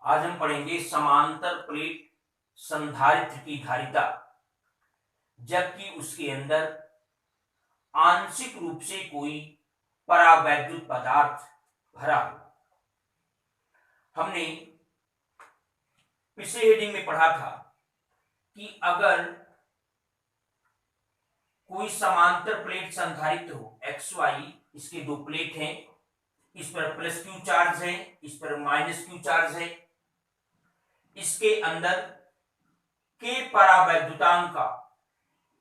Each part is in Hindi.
आज हम पढ़ेंगे समांतर प्लेट संधारित्र की धारिता जबकि उसके अंदर आंशिक रूप से कोई परावैद्युत पदार्थ भरा हो। हमने पिछले हेडिंग में पढ़ा था कि अगर कोई समांतर प्लेट संधारित्र हो एक्स वाई, इसके दो प्लेट हैं, इस पर प्लस क्यू चार्ज है, इस पर माइनस क्यू चार्ज है, इसके अंदर के परावैद्युतांक का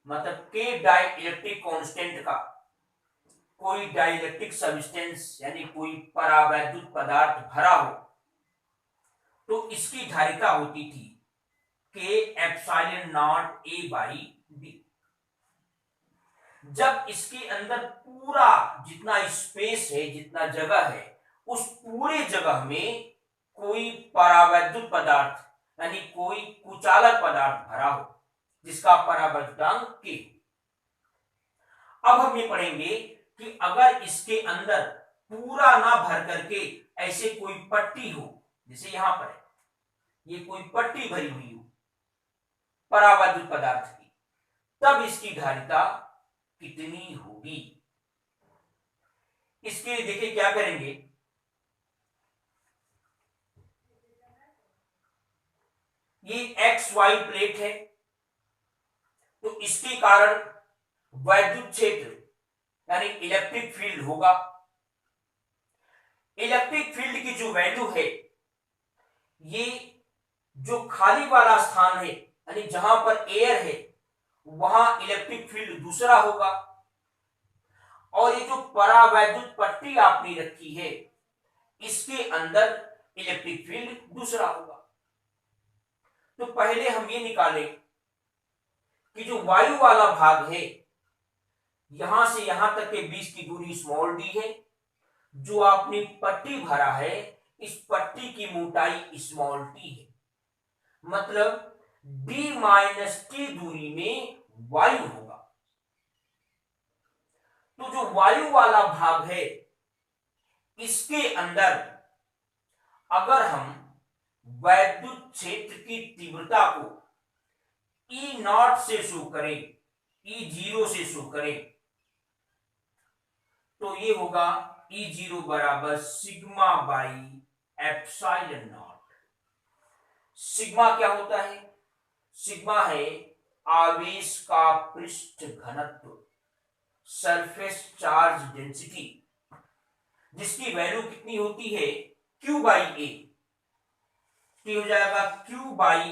मतलब के डाइलेक्ट्रिक कांस्टेंट का कोई डाइलेक्ट्रिक सब्सटेंस यानी कोई परावैद्युत पदार्थ भरा हो तो इसकी धारिता होती थी के epsilon naught A by B. जब इसके अंदर पूरा जितना स्पेस है, जितना जगह है, उस पूरे जगह में कोई परावैद्युत पदार्थ यानी कोई कुचालक पदार्थ भरा हो जिसका परावैद्युतांक के। अब हम ये पढ़ेंगे कि अगर इसके अंदर पूरा ना भर करके ऐसे कोई पट्टी हो, जैसे यहां पर है, ये कोई पट्टी भरी हुई हो परावैद्युत पदार्थ की, तब इसकी धारिता कितनी होगी। इसके लिए देखिए क्या करेंगे, ये एक्स वाई प्लेट है तो इसके कारण वैद्युत क्षेत्र यानी इलेक्ट्रिक फील्ड होगा। इलेक्ट्रिक फील्ड की जो वैल्यू है, ये जो खाली वाला स्थान है यानी जहां पर एयर है वहां इलेक्ट्रिक फील्ड दूसरा होगा, और ये जो परावैद्युत पट्टी आपने रखी है इसके अंदर इलेक्ट्रिक फील्ड दूसरा होगा। तो पहले हम ये निकालें कि जो वायु वाला भाग है यहां से यहां तक के बीच की दूरी स्मॉल डी है, जो आपने पट्टी भरा है इस पट्टी की मोटाई स्मॉल टी है, मतलब डी माइनस टी दूरी में वायु होगा। तो जो वायु वाला भाग है इसके अंदर अगर हम वैद्युत क्षेत्र की तीव्रता को ई नॉट से शो करें, ई जीरो से शो करें, तो ये होगा ई जीरो बराबर sigma by epsilon not. Sigma क्या होता है? सिग्मा है आवेश का पृष्ठ घनत्व, सरफेस चार्ज डेंसिटी, जिसकी वैल्यू कितनी होती है Q बाई ए। हो जाएगा Q बाई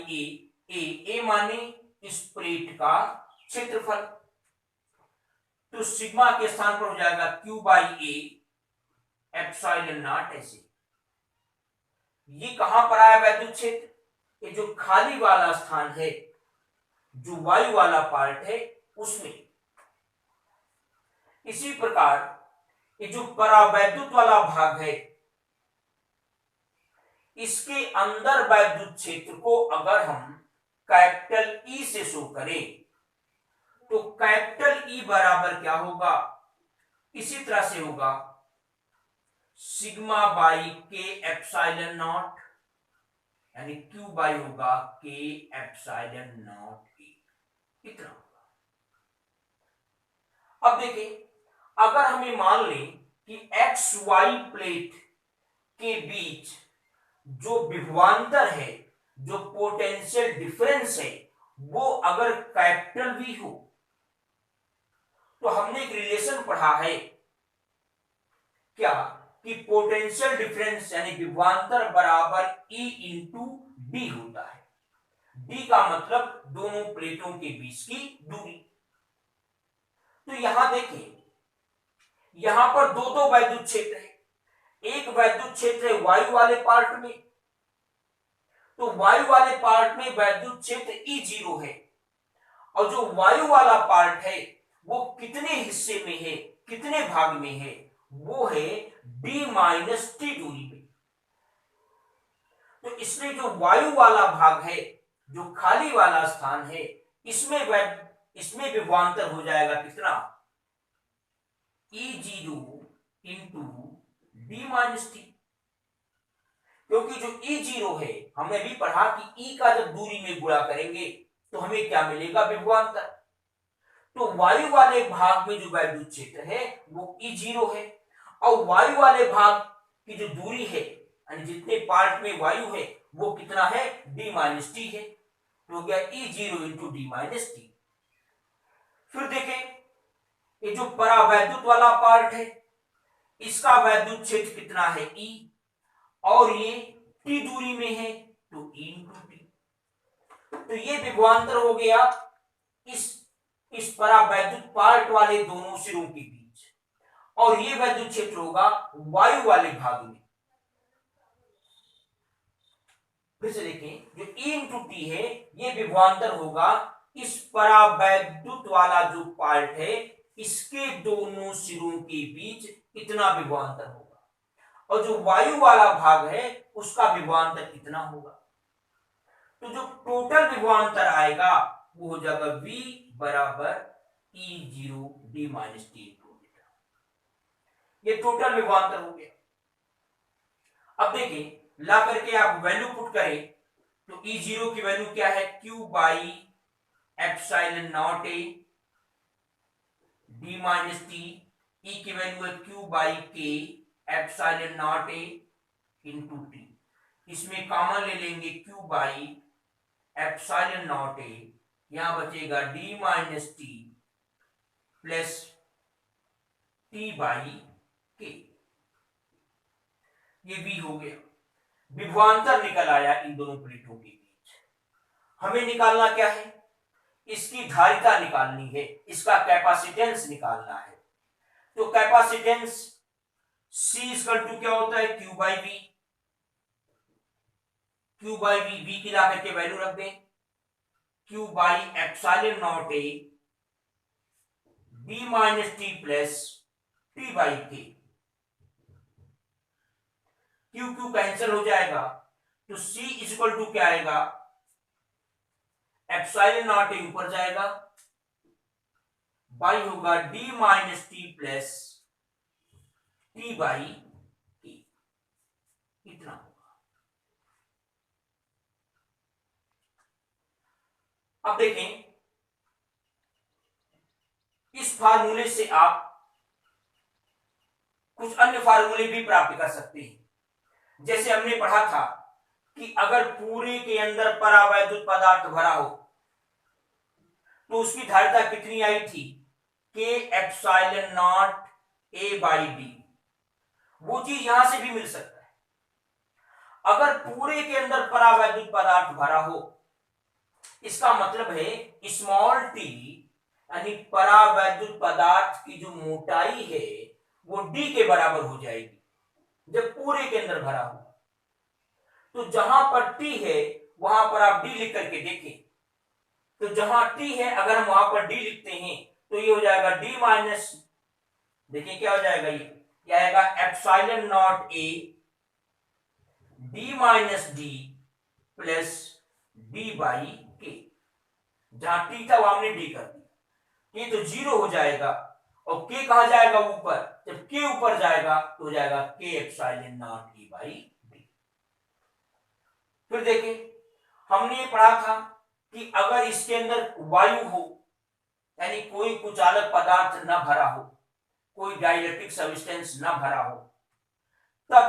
ए माने इस प्लेट का क्षेत्रफल, तो सिग्मा के स्थान पर हो जाएगा Q by A epsilon not. ऐसे ये कहां पर आया वैद्युत क्षेत्र? ये जो खाली वाला स्थान है, जो वायु वाला पार्ट है उसमें। इसी प्रकार ये जो परावैद्युत वाला भाग है इसके अंदर वैद्युत क्षेत्र को अगर हम कैपिटल ई से शो करें तो कैपिटल ई बराबर क्या होगा? इसी तरह से होगा सिग्मा बाई के एप्सिलॉन नॉट, यानी Q बाई होगा के एप्सिलॉन नॉट ए, इतना होगा। अब देखिए, अगर हमें मान लें कि एक्स वाई प्लेट के बीच जो विभवांतर है, जो पोटेंशियल डिफरेंस है, वो अगर कैपिटल वी हो, तो हमने एक रिलेशन पढ़ा है क्या कि पोटेंशियल डिफरेंस यानी विभवांतर बराबर E इंटू डी होता है। डी का मतलब दोनों प्लेटों के बीच की दूरी। तो यहां देखिए, यहां पर दो दो वैद्युत क्षेत्र है, एक वैद्युत क्षेत्र है वायु वाले पार्ट में, तो वायु वाले पार्ट में वैद्युत क्षेत्र ई जीरो है, और जो वायु वाला पार्ट है वो कितने हिस्से में है, कितने भाग में है? वो है डी माइनस टी दूरी में। तो इसलिए जो वायु वाला भाग है, जो खाली वाला स्थान है, इसमें विभवांतर हो जाएगा कितना? E zero into D minus T. क्योंकि जो E0 है, हमने भी पढ़ा कि E का जब दूरी में गुणा करेंगे तो हमें क्या मिलेगा, विभवांतर। तो वायु वाले भाग में जो वैद्युत क्षेत्र है वो E0 है, और वायु वाले भाग की जो दूरी है यानी जितने पार्ट में वायु है वो कितना है, d-t है। तो हो गया E0 इंटू d-t। फिर देखें ये जो परावैद्युत वाला पार्ट है इसका वैद्युत क्षेत्र कितना है, E, और ये T दूरी में है तो E इंटू टी। तो ये विभवांतर हो गया इस परावैद्युत पार्ट वाले दोनों सिरों के बीच, और ये वैद्युत क्षेत्र होगा वायु वाले भाग में। फिर से देखें, जो E इंटू टी है ये विभवांतर होगा इस परावैद्युत वाला जो पार्ट है इसके दोनों सिरों के बीच इतना विभवांतर होगा, और जो वायु वाला भाग है उसका विभवांतर कितना होगा। तो जो टोटल विभवांतर आएगा वो हो जाएगा V बराबर E0 d-t। ये टोटल विभवांतर हो गया। अब देखिए ला करके आप वैल्यू पुट करें तो E0 की वैल्यू क्या है, Q by epsilon naught A d-t। E की वैल्यू है Q by K epsilon naught A into T. इसमें कॉमन ले लेंगे Q by epsilon naught A, यहां बचेगा d-t plus T by K। ये V हो गया, विभवांतर निकल आया इन दोनों प्लेटों के बीच। हमें निकालना क्या है, इसकी धारिता निकालनी है, इसका कैपेसिटेंस निकालना है। तो कैपेसिटेंस C इक्वल टू क्या होता है, Q by V। Q by V की ला करके वैल्यू रख दें, Q by epsilon naught A d-t plus T by K। Q cancel हो जाएगा तो C इक्वल टू क्या आएगा, एप्सिलॉन नॉट A ऊपर जाएगा, बाई होगा d-t plus T by K, इतना होगा। अब देखें इस फार्मूले से आप कुछ अन्य फार्मूले भी प्राप्त कर सकते हैं। जैसे हमने पढ़ा था कि अगर पूरे के अंदर परावैद्युत पदार्थ भरा हो तो उसकी धारिता कितनी आई थी, K epsilon naught A by D। वो चीज यहां से भी मिल सकता है। अगर पूरे के अंदर परावैद्युत पदार्थ भरा हो इसका मतलब है स्मॉल t यानी परावैद्युत पदार्थ की जो मोटाई है वो D के बराबर हो जाएगी जब पूरे के अंदर भरा हो। तो जहां पर T है वहां पर आप D लिख करके देखें, तो जहां T है अगर हम वहां पर D लिखते हैं तो ये हो जाएगा D माइनस, देखिए क्या हो जाएगा, ये आएगा epsilon naught A D minus D plus D by K। जहां T था वहां हमने D कर दिया, ये तो 0 हो जाएगा, और K कहां जाएगा, ऊपर। जब K ऊपर जाएगा तो हो जाएगा K epsilon not E by D। फिर देखिए हमने ये पढ़ा था कि अगर इसके अंदर वायु हो यानी कोई कुचालक पदार्थ न भरा हो, कोई डाइलेक्ट्रिक सब्सटेंस न भरा हो, तब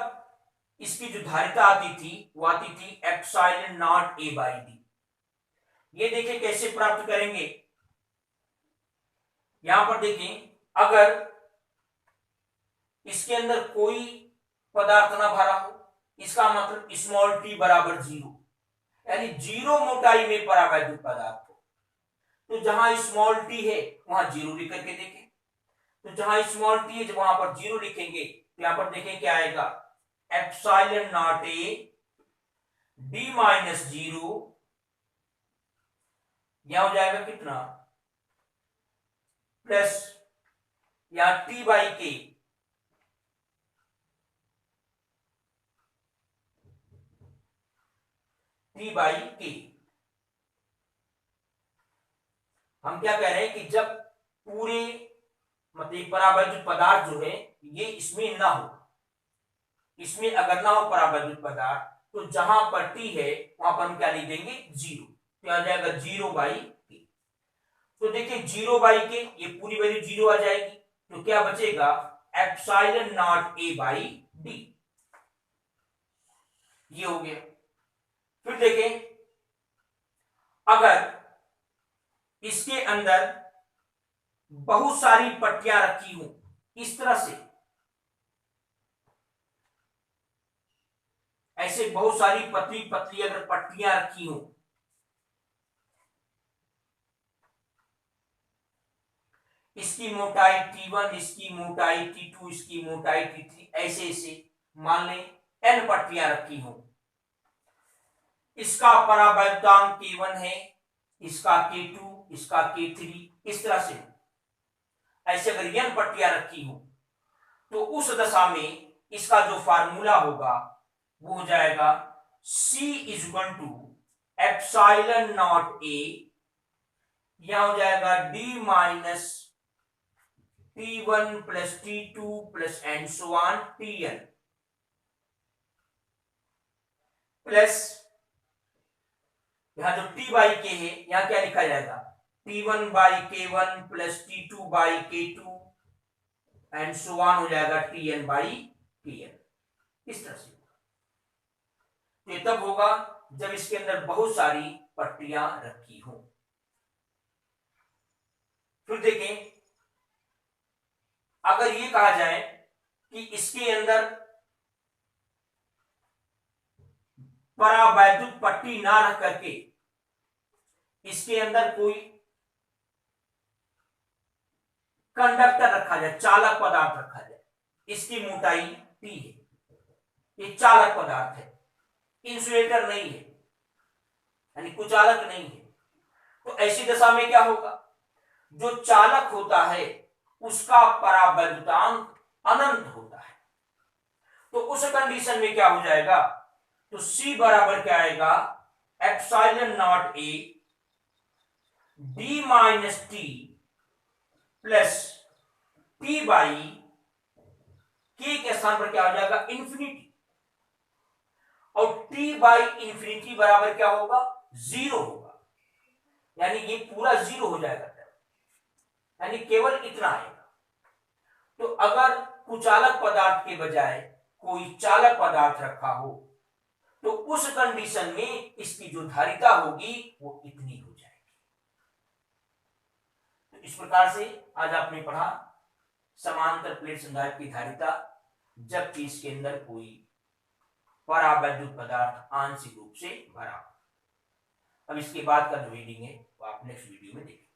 इसकी जो धारिता आती थी वो आती थी epsilon naught A by D। ये देखिए कैसे प्राप्त करेंगे, यहां पर देखें अगर इसके अंदर कोई पदार्थ ना भरा हो इसका मतलब स्मॉल t बराबर 0 यानी 0 मोटाई में परावैद्युत पदार्थ हो। तो जहां स्मॉल t है वहां 0 लिख करके देखें, तो जहां स्मॉल t है वहां पर 0 लिखेंगे तो यहां पर देखें क्या आएगा, epsilon naught A D minus 0, यहां हो जाएगा कितना, प्लस या T by K T by K। हम क्या कह रहे हैं कि जब पूरे मतलब परावैद्युत पदार्थ जो है ये इसमें ना हो, इसमें अगर ना हो परावैद्युत पदार्थ तो जहां पर टी है वहां पर हम क्या लिख देंगे, जीरो। तो आ जाएगा 0/k। तो देखिए 0/k, ये पूरी वैल्यू जीरो आ जाएगी, तो क्या बचेगा, epsilon naught a by D. ये हो गया। फिर देखें, अगर इसके अंदर बहुत सारी पट्टियां रखी हूं इस तरह से, ऐसे बहुत सारी पतली पतली अगर पट्टियां रखी हूं, इसकी मोटाई T1, इसकी मोटाई T2, इसकी मोटाई T3, ऐसे ऐसे मान लें n पट्टियां रखी हूं, इसका परावर्तांक K1 है, इसका K2, इसका K3, इस तरह से ऐसे अगर n पट्टियां रखी हूं, तो उस दशा में इसका जो फार्मूला होगा वो हो जाएगा C is equal to epsilon naught a, यहां हो जाएगा d minus T1 plus T2 plus and so on Tn, plus यहां जो T बाई K है यहां क्या लिखा जाएगा, T1 by K1 plus T2 by K2 and so on हो जाएगा Tn बाई Tn। इस तरह से ये तब होगा जब इसके अंदर बहुत सारी पट्टियां रखी हो। फिर देखें, अगर ये कहा जाए कि इसके अंदर परावैद्युत पट्टी ना रख करके इसके अंदर कोई कंडक्टर रखा जाए, चालक पदार्थ रखा जाए, इसकी मोटाई T है, ये चालक पदार्थ है, इंसुलेटर नहीं है, यानी कुचालक नहीं है, तो ऐसी दशा में क्या होगा, जो चालक होता है उसका परावैद्युतांक अनंत होता है। तो उस कंडीशन में क्या हो जाएगा, तो C बराबर क्या आएगा, epsilon naught a d minus T plus T by के स्थान पर क्या हो जाएगा, इंफिनिटी, और t बाई इंफिनिटी बराबर क्या होगा, जीरो होगा, यानी ये पूरा जीरो हो जाएगा, यानी केवल इतना आएगा। तो अगर कुचालक पदार्थ के बजाय कोई चालक पदार्थ रखा हो तो उस कंडीशन में इसकी जो धारिता होगी वो इतनी हो जाएगी। तो इस प्रकार से आज आपने पढ़ा समांतर प्लेट संधारित्र की धारिता जबकि इसके अंदर कोई परावैद्युत पदार्थ आंशिक रूप से भरा। अब इसके बाद का जो रीडिंग है वो आप नेक्स्ट वीडियो में देखेंगे।